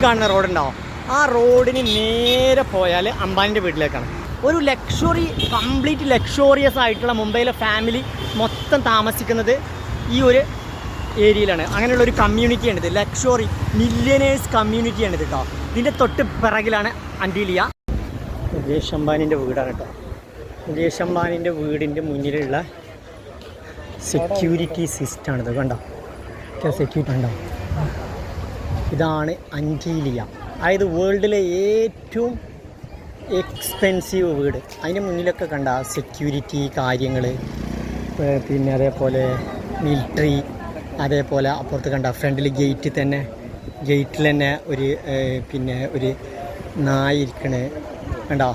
കാണുന്ന റോഡുണ്ടാവും, ആ റോഡിന് നേരെ പോയാൽ അംബാനിൻ്റെ വീട്ടിലേക്കാണ്. ഒരു ലക്ഷറി, കംപ്ലീറ്റ് ലക്ഷറിയസ് ആയിട്ടുള്ള മുംബൈയിലെ ഫാമിലി മൊത്തം താമസിക്കുന്നത് ഈ ഒരു ഏരിയയിലാണ്. അങ്ങനെയുള്ള ഒരു കമ്മ്യൂണിറ്റിയാണിത്, ലക്ഷറി മില്യനേഴ്സ് കമ്മ്യൂണിറ്റിയാണിത് കേട്ടോ. ഇതിൻ്റെ തൊട്ട് പിറകിലാണ് അന്റിലിയ. മുകേഷ് അംബാനിൻ്റെ വീടാണ് കേട്ടോ. മുകേഷ് അംബാനിൻ്റെ വീടിൻ്റെ മുന്നിലുള്ള സെക്യൂരിറ്റി സിസ്റ്റമാണിത്, കണ്ടോ? സെക്യൂരിറ്റി ഉണ്ടോ? ഇതാണ് അന്റിലിയ, അതായത് വേൾഡിലെ ഏറ്റവും എക്സ്പെൻസീവ് വീട്. അതിൻ്റെ മുന്നിലൊക്കെ കണ്ട സെക്യൂരിറ്റി കാര്യങ്ങൾ, പിന്നെ അതേപോലെ മിലിറ്ററി, അതേപോലെ അപ്പുറത്ത് കണ്ട ഫ്രണ്ടിൽ ഗേറ്റിൽ തന്നെ ഒരു പിന്നെ ഒരു നായ ഇരിക്കണേ കണ്ടോ.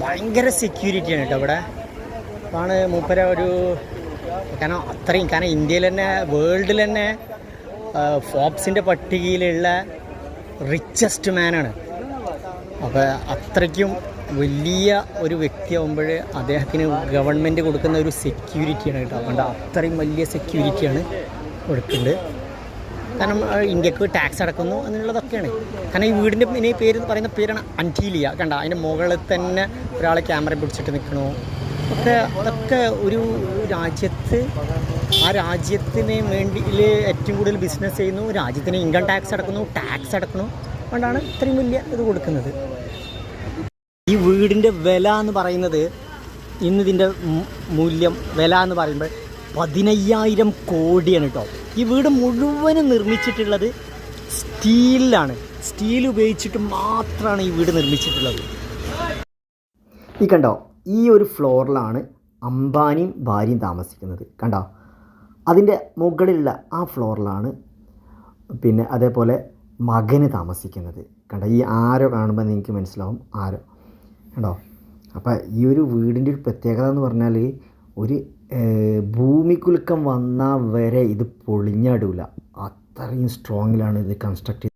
ഭയങ്കര സെക്യൂരിറ്റിയാണ് കേട്ടോ ഇവിടെ. അതാണ് മൂപ്പര ഒരു, കാരണം ഇന്ത്യയിൽ തന്നെ വേൾഡിൽ തന്നെ ഫോബ്സിൻ്റെ പട്ടികയിലുള്ള റിച്ചസ്റ്റ് മാനാണ്. അപ്പോൾ അത്രയ്ക്കും വലിയ ഒരു വ്യക്തിയാകുമ്പോൾ അദ്ദേഹത്തിന് ഗവൺമെൻറ് കൊടുക്കുന്ന ഒരു സെക്യൂരിറ്റിയാണ് കേട്ടോ. അതുകൊണ്ട് അത്രയും വലിയ സെക്യൂരിറ്റിയാണ് കൊടുക്കുന്നുണ്ട്. കാരണം ഇന്ത്യക്ക് ടാക്സ് അടക്കുന്നു എന്നുള്ളതൊക്കെയാണ്. കാരണം ഈ വീടിൻ്റെ പിന്നെ പേര് പറയുന്ന പേരാണ് അന്റിലിയ. കണ്ട അതിൻ്റെ മുകളിൽ തന്നെ ഒരാളെ ക്യാമറ പിടിച്ചിട്ട് നിൽക്കണു. അതൊക്കെ ഒരു രാജ്യത്ത്, ആ രാജ്യത്തിന് വേണ്ടി ഏറ്റവും കൂടുതൽ ബിസിനസ് ചെയ്യുന്നു, രാജ്യത്തിന് ഇൻകം ടാക്സ് അടക്കുന്നു അതുകൊണ്ടാണ് ഇത്രയും വലിയ ഇത് കൊടുക്കുന്നത്. ഈ വീടിൻ്റെ വില എന്ന് പറയുന്നത്, ഇന്നിതിൻ്റെ മൂല്യം വില എന്ന് പറയുമ്പോൾ 15,000 കോടിയാണ് കേട്ടോ. ഈ വീട് മുഴുവനും നിർമ്മിച്ചിട്ടുള്ളത് സ്റ്റീലിലാണ്. സ്റ്റീൽ ഉപയോഗിച്ചിട്ട് മാത്രമാണ് ഈ വീട് നിർമ്മിച്ചിട്ടുള്ളത്. ഈ കണ്ടോ, ഈ ഒരു ഫ്ലോറിലാണ് അംബാനിയും ഭാര്യയും താമസിക്കുന്നത്. കണ്ടോ, അതിൻ്റെ മുകളിലുള്ള ആ ഫ്ലോറിലാണ് പിന്നെ അതേപോലെ മകന് താമസിക്കുന്നത്. കണ്ടോ, ഈ ആരോ കാണുമ്പോൾ നിങ്ങൾക്ക് മനസ്സിലാവും ആരോ. കണ്ടോ, അപ്പോൾ ഈ ഒരു വീടിൻ്റെ ഒരു പ്രത്യേകത എന്ന് പറഞ്ഞാൽ, ഒരു ഭൂമികുലുക്കം വന്നാൽ വരെ ഇത് പൊളിഞ്ഞാടില്ല, അത്രയും സ്ട്രോങ്ങിലാണ് ഇത് കൺസ്ട്രക്ട് ചെയ്തത്.